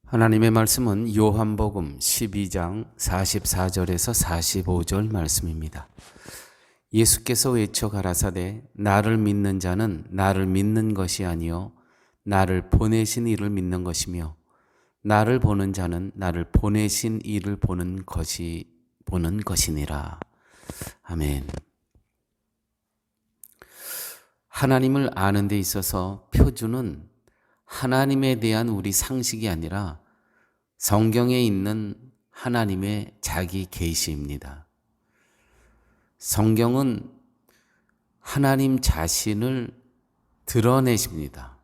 하나님의 말씀은 요한복음 12장 44절에서 45절 말씀입니다. 예수께서 외쳐 가라사대 나를 믿는 자는 나를 믿는 것이 아니요 나를 보내신 이를 믿는 것이며 나를 보는 자는 나를 보내신 이를 보는 것이니라. 아멘. 하나님을 아는 데 있어서 표준은 하나님에 대한 우리 상식이 아니라 성경에 있는 하나님의 자기 계시입니다. 성경은 하나님 자신을 드러내십니다.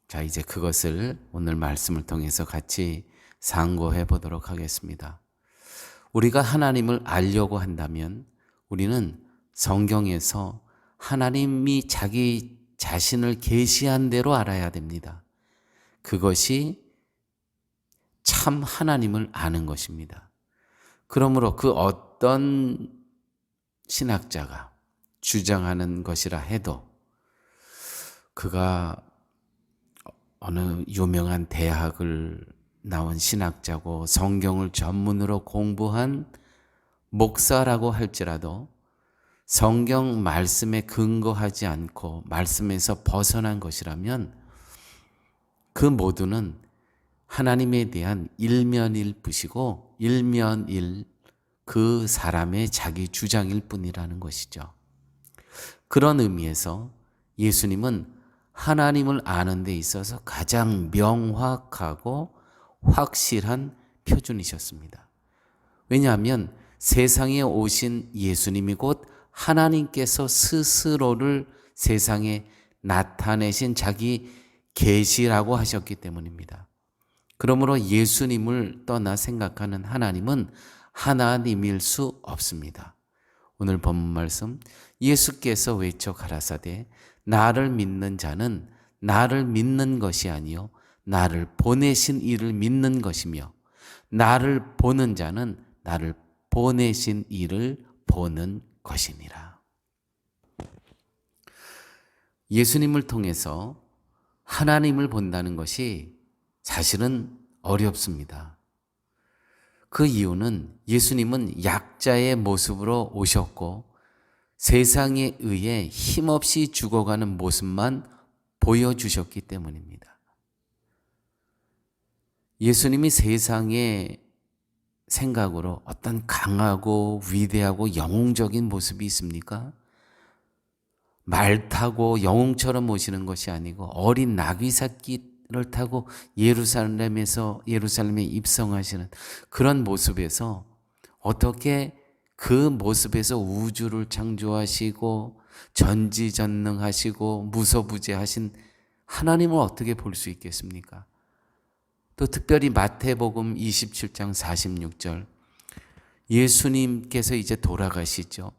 자, 이제 그것을 오늘 말씀을 통해서 같이 상고해 보도록 하겠습니다. 우리가 하나님을 알려고 한다면 우리는 성경에서 하나님이 자기 자신을 계시한 대로 알아야 됩니다. 그것이 참 하나님을 아는 것입니다. 그러므로 그 어떤 신학자가 주장하는 것이라 해도 그가 어느 유명한 대학을 나온 신학자고 성경을 전문으로 공부한 목사라고 할지라도 성경 말씀에 근거하지 않고 말씀에서 벗어난 것이라면 그 모두는 하나님에 대한 일면일뿐이고 일면일 그 사람의 자기 주장일 뿐이라는 것이죠. 그런 의미에서 예수님은 하나님을 아는 데 있어서 가장 명확하고 확실한 표준이셨습니다. 왜냐하면 세상에 오신 예수님이 곧 하나님께서 스스로를 세상에 나타내신 자기 계시라고 하셨기 때문입니다. 그러므로 예수님을 떠나 생각하는 하나님은 하나님일 수 없습니다. 오늘 본문 말씀 예수께서 외쳐 가라사대 나를 믿는 자는 나를 믿는 것이 아니요 나를 보내신 이를 믿는 것이며 나를 보는 자는 나를 보내신 이를 보는 것이니라. 예수님을 통해서 하나님을 본다는 것이 사실은 어렵습니다. 그 이유는 예수님은 약자의 모습으로 오셨고 세상에 의해 힘없이 죽어가는 모습만 보여주셨기 때문입니다. 예수님이 세상의 생각으로 어떤 강하고 위대하고 영웅적인 모습이 있습니까? 말 타고 영웅처럼 오시는 것이 아니고 어린 나귀 새끼를 타고 예루살렘에 입성하시는 그런 모습에서 어떻게 그 모습에서 우주를 창조하시고 전지전능하시고 무소부재하신 하나님을 어떻게 볼 수 있겠습니까? 또 특별히 마태복음 27장 46절 예수님께서 이제 돌아가시죠.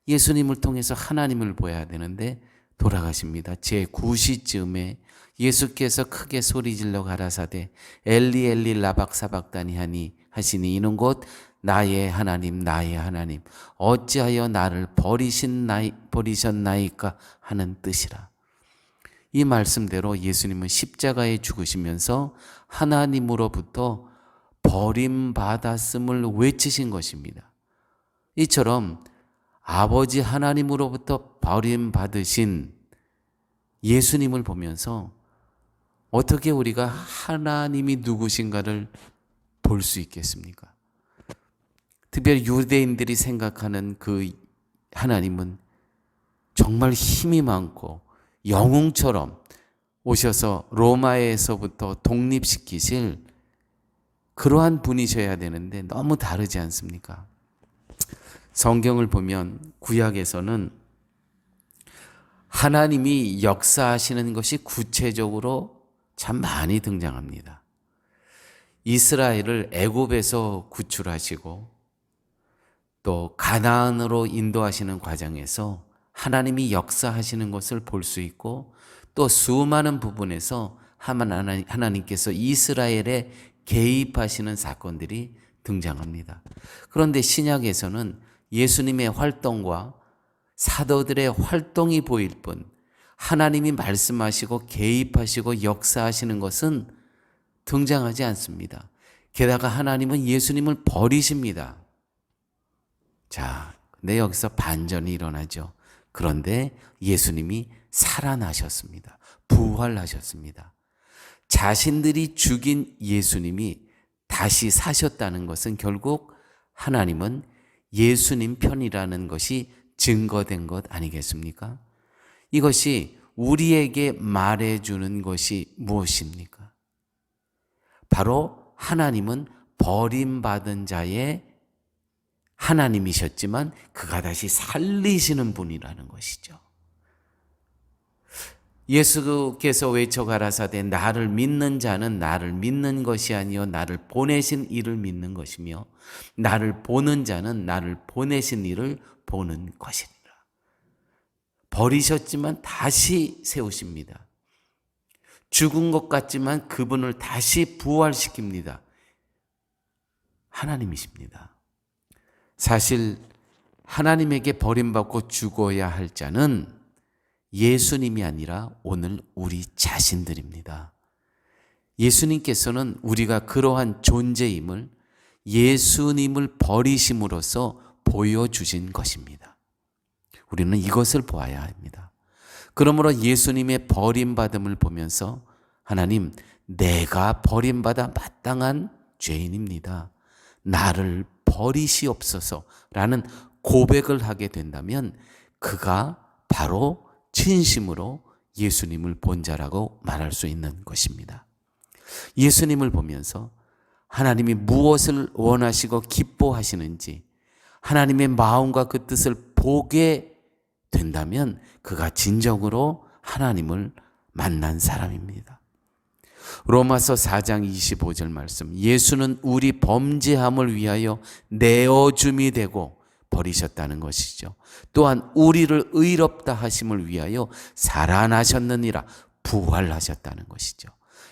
예수님을 통해서 하나님을 보아야 되는데 돌아가십니다. 제9시쯤에 예수께서 크게 소리질러 가라사대 엘리 엘리 라박사박다니 하시니 이는 곧 나의 하나님 나의 하나님 어찌하여 나를 버리셨나이까 하는 뜻이라. 이 말씀대로 예수님은 십자가에 죽으시면서 하나님으로부터 버림받았음을 외치신 것입니다. 이처럼 아버지 하나님으로부터 버림받으신 예수님을 보면서 어떻게 우리가 하나님이 누구신가를 볼 수 있겠습니까? 특별히 유대인들이 생각하는 그 하나님은 정말 힘이 많고 영웅처럼 오셔서 로마에서부터 독립시키실 그러한 분이셔야 되는데 너무 다르지 않습니까? 성경을 보면 구약에서는 하나님이 역사하시는 것이 구체적으로 참 많이 등장합니다. 이스라엘을 애굽에서 구출하시고 또 가나안으로 인도하시는 과정에서 하나님이 역사하시는 것을 볼 수 있고 또 수많은 부분에서 하나님께서 이스라엘에 개입하시는 사건들이 등장합니다. 그런데 신약에서는 예수님의 활동과 사도들의 활동이 보일 뿐 하나님이 말씀하시고 개입하시고 역사하시는 것은 등장하지 않습니다. 게다가 하나님은 예수님을 버리십니다. 자, 근데 여기서 반전이 일어나죠. 그런데 예수님이 살아나셨습니다. 부활하셨습니다. 자신들이 죽인 예수님이 다시 사셨다는 것은 결국 하나님은 예수님 편이라는 것이 증거된 것 아니겠습니까? 이것이 우리에게 말해주는 것이 무엇입니까? 바로 하나님은 버림받은 자의 하나님이셨지만 그가 다시 살리시는 분이라는 것이죠. 예수께서 외쳐 가라사대 나를 믿는 자는 나를 믿는 것이 아니요 나를 보내신 이를 믿는 것이며 나를 보는 자는 나를 보내신 이를 보는 것이니라. 버리셨지만 다시 세우십니다. 죽은 것 같지만 그분을 다시 부활시킵니다. 하나님이십니다. 사실 하나님에게 버림받고 죽어야 할 자는 예수님이 아니라 오늘 우리 자신들입니다. 예수님께서는 우리가 그러한 존재임을 예수님을 버리심으로써 보여주신 것입니다. 우리는 이것을 보아야 합니다. 그러므로 예수님의 버림받음을 보면서 하나님, 내가 버림받아 마땅한 죄인입니다. 나를 버리시옵소서라는 고백을 하게 된다면 그가 바로 진심으로 예수님을 본 자라고 말할 수 있는 것입니다. 예수님을 보면서 하나님이 무엇을 원하시고 기뻐하시는지 하나님의 마음과 그 뜻을 보게 된다면 그가 진정으로 하나님을 만난 사람입니다. 로마서 4장 25절 말씀, 예수는 우리 범죄함을 위하여 내어줌이 되고 버리셨다는 것이죠. 또한 우리를 의롭다 하심을 위하여 살아나셨느니라, 부활하셨다는 것이죠.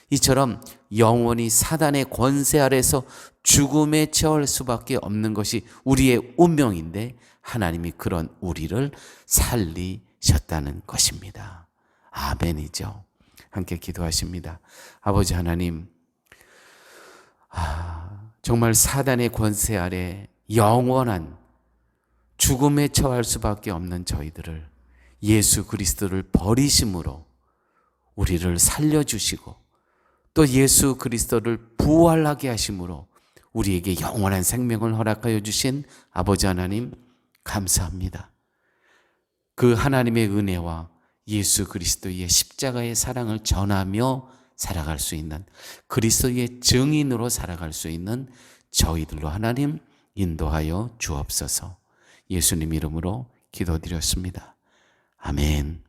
이처럼 영원히 사단의 권세 아래서 죽음에 처할 수밖에 없는 것이 우리의 운명인데 하나님이 그런 우리를 살리셨다는 것입니다. 아멘이죠. 함께 기도하십니다. 아버지 하나님, 정말 사단의 권세 아래 영원한 죽음에 처할 수밖에 없는 저희들을 예수 그리스도를 버리심으로 우리를 살려주시고 또 예수 그리스도를 부활하게 하심으로 우리에게 영원한 생명을 허락하여 주신 아버지 하나님 감사합니다. 그 하나님의 은혜와 예수 그리스도의 십자가의 사랑을 전하며 살아갈 수 있는 그리스도의 증인으로 살아갈 수 있는 저희들로 하나님 인도하여 주옵소서. 예수님 이름으로 기도드렸습니다. 아멘.